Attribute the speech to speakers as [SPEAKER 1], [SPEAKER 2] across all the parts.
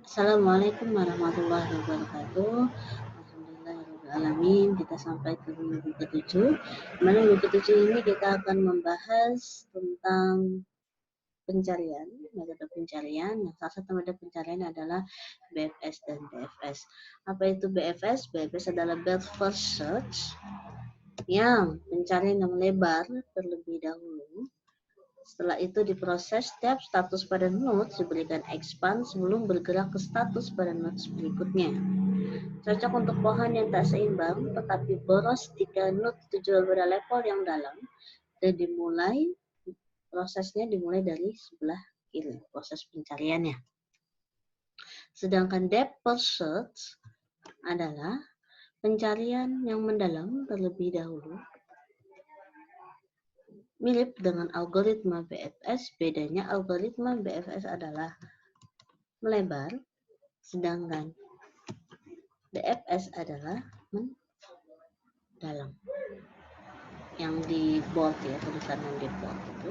[SPEAKER 1] Assalamualaikum warahmatullahi wabarakatuh. Alhamdulillahirrahmanirrahim. Kita sampai ke minggu ke-7. Mana minggu ke-7 ini kita akan membahas tentang pencarian, metode pencarian. Yang salah satu metode pencarian adalah BFS dan DFS. Apa itu BFS? BFS adalah Breadth First Search, yang pencarian yang melebar terlebih dahulu. Setelah itu diproses setiap status pada nodes diberikan expand sebelum bergerak ke status pada nodes berikutnya. Cocok untuk pohon yang tak seimbang tetapi boros jika node tujuan pada level yang dalam dan prosesnya dimulai dari sebelah kiri, proses pencariannya. Sedangkan depth first search adalah pencarian yang mendalam terlebih dahulu. Mirip dengan algoritma BFS, bedanya algoritma BFS adalah melebar, sedangkan DFS adalah mendalam. Yang di bold ya, tulisan yang di bold itu.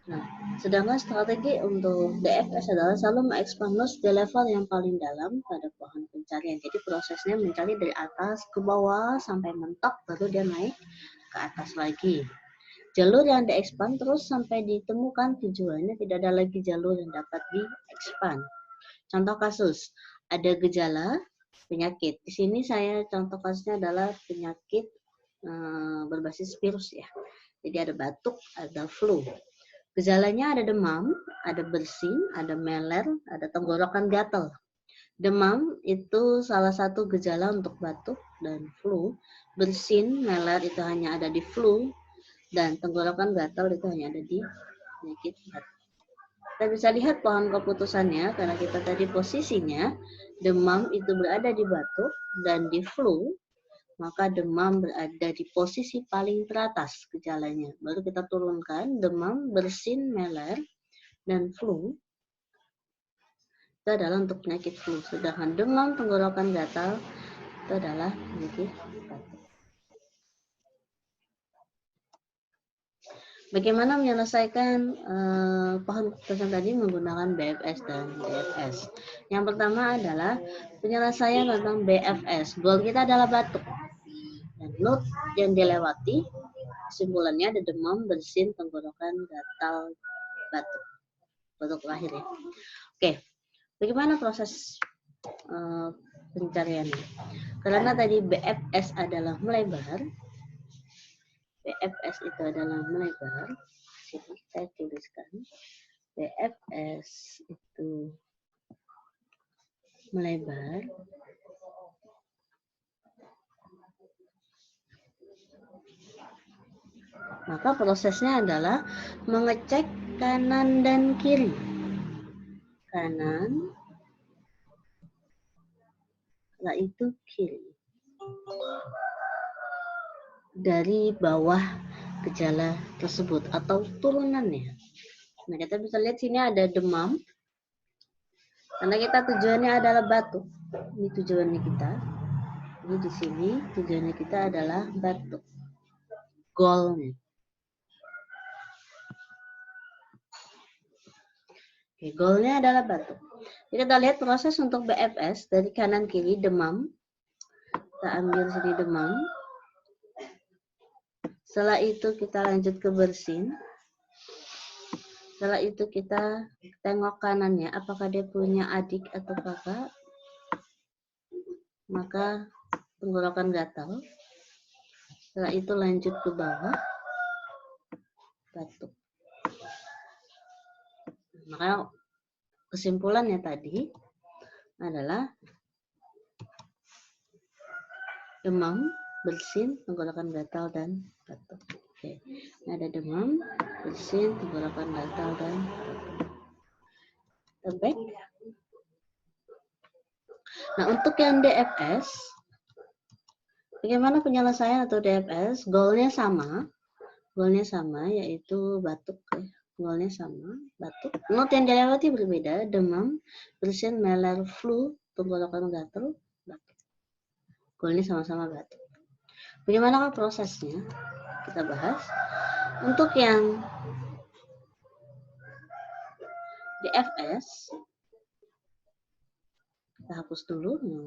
[SPEAKER 1] Nah, sedangkan strategi untuk DFS adalah selalu mengekspand nodes di level yang paling dalam pada pohon pencarian. Jadi prosesnya mencari dari atas ke bawah sampai mentok, baru dia naik ke atas lagi. Jalur yang diekspand terus sampai ditemukan tujuannya, tidak ada lagi jalur yang dapat diekspand. Contoh kasus, ada gejala penyakit. Di sini saya contoh kasusnya adalah penyakit berbasis virus ya. Jadi ada batuk, ada flu. Gejalanya ada demam, ada bersin, ada meler, ada tenggorokan gatal. Demam itu salah satu gejala untuk batuk dan flu. Bersin, meler itu hanya ada di flu. Dan tenggorokan gatal itu hanya ada di penyakit batuk. Kita bisa lihat pohon keputusannya karena kita tadi posisinya demam itu berada di batuk dan di flu, maka demam berada di posisi paling teratas gejalanya. Baru kita turunkan demam, bersin, meler, dan flu. Itu adalah untuk penyakit flu. Sedangkan demam, tenggorokan gatal itu adalah penyakit batuk. Bagaimana menyelesaikan pohon keputusan tadi menggunakan BFS dan DFS? Yang pertama adalah penyelesaian tentang BFS. Goal kita adalah batuk. Dan node yang dilewati, kesimpulannya ada demam, bersin, tenggorokan, gatal, batuk. Batuk terakhir ya. Oke, bagaimana proses pencariannya? Karena tadi BFS adalah melebar, BFS itu adalah melebar. Sini saya tuliskan. BFS itu melebar. Maka prosesnya adalah mengecek kanan dan kiri. Kanan, setelah itu kiri. Dari bawah gejala tersebut atau turunannya. Nah, kita bisa lihat sini ada demam. Karena kita tujuannya adalah batuk. Ini tujuannya kita. Ini di sini tujuannya kita adalah batuk. Goalnya. Oke, goalnya adalah batuk. Jadi kita lihat proses untuk BFS dari kanan kiri demam. Kita ambil sini demam. Setelah itu kita lanjut ke bersin. Setelah itu kita tengok kanannya, apakah dia punya adik atau kakak. Maka tenggorokan gatal. Setelah itu lanjut ke bawah, batuk. Maka kesimpulannya tadi adalah demam, bersin, tenggorokan gatal, dan batuk. Oke. Ini ada demam, bersin, tenggorokan gatal, dan batuk. Baik. Nah, untuk yang DFS, bagaimana penyelesaian atau DFS? Goalnya sama, yaitu batuk. Goalnya sama, batuk. Node yang dilewati berbeda, demam, bersin, meler, flu, tenggorokan gatal, batuk. Goalnya sama-sama batuk. Bagaimana prosesnya? Kita bahas. Untuk yang DFS, Kita hapus dulu yang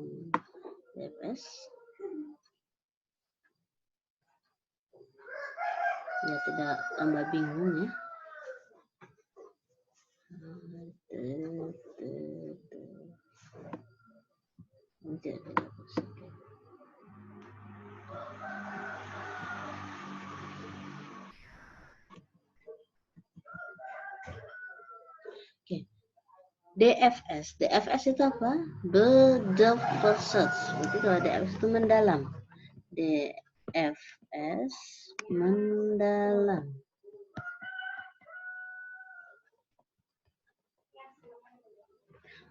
[SPEAKER 1] DFS. Ya, tidak tambah bingung ya. Oke. DFS. DFS itu apa? Depth first search. Berarti kalau DFS itu mendalam. DFS mendalam.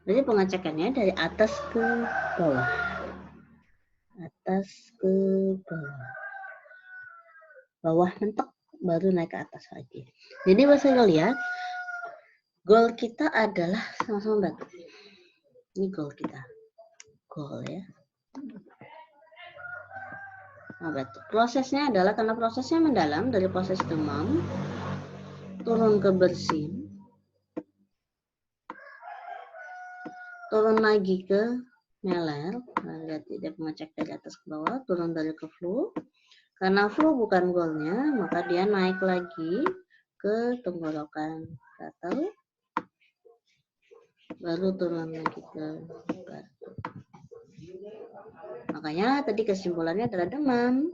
[SPEAKER 1] Jadi pengecekannya dari atas ke bawah. Atas ke bawah. Bawah mentok baru naik ke atas lagi. Jadi bisa lihat goal kita adalah sama-sama batu. Ini goal kita. Goal ya. Nah, batu. Prosesnya adalah karena prosesnya mendalam dari proses demam turun ke bersin, turun lagi ke meler. Nah, lihat dia mengecek dari atas ke bawah, turun dari ke flu. Karena flu bukan goalnya, maka dia naik lagi ke tenggorokan gatal, baru turun lagi ke batu. Makanya tadi kesimpulannya adalah demam,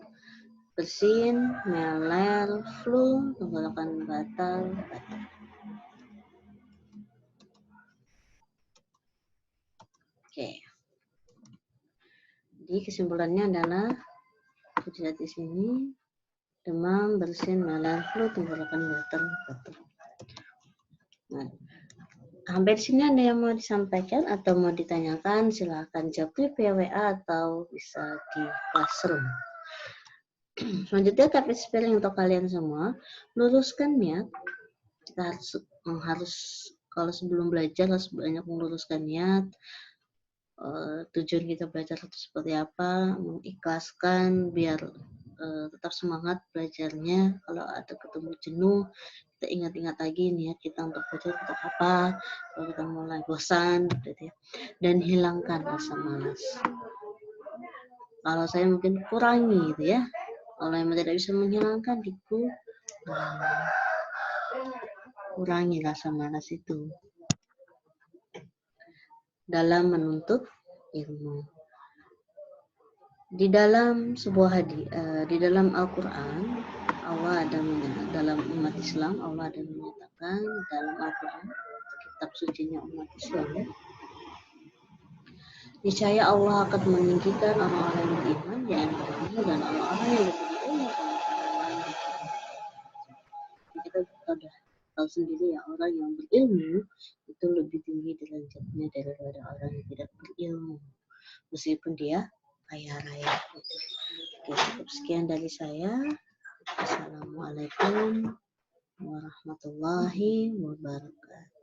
[SPEAKER 1] bersin, meler, flu, tenggorokan gatal, batuk. Oke. Jadi kesimpulannya adalah lihat di sini demam, bersin, meler, flu, tenggorokan gatal, batuk. Nah, sampai di sini ada yang mau disampaikan atau mau ditanyakan, silahkan japri via WA atau bisa di classroom. Selanjutnya KP spelling untuk kalian semua, luruskan niat. Kita harus kalau sebelum belajar harus banyak meluruskan niat. Tujuan kita belajar itu seperti apa, mengikhlaskan biar tetap semangat belajarnya. Kalau ada ketemu jenuh, kita ingat-ingat lagi niat kita untuk belajar untuk apa. Kalau kita mulai bosan, gitu ya. Dan hilangkan rasa malas. Kalau saya mungkin kurangi, gitu ya. Kalau yang tidak bisa menghilangkan, kurangi rasa malas itu dalam menuntut ilmu. Di dalam sebuah di dalam Al-Quran, Allah ada dalam umat Islam, Allah ada menyatakan dalam Al-Quran, kitab sucinya umat Islam, niscaya Allah akan meninggikan orang-orang yang beriman di antaranya dan orang-orang yang lebih ilmu. Kita sudah tahu sendiri ya, orang yang berilmu itu lebih tinggi derajatnya daripada orang yang tidak berilmu, meskipun dia kaya raya. Oke, cukup sekian dari saya. Assalamualaikum warahmatullahi wabarakatuh.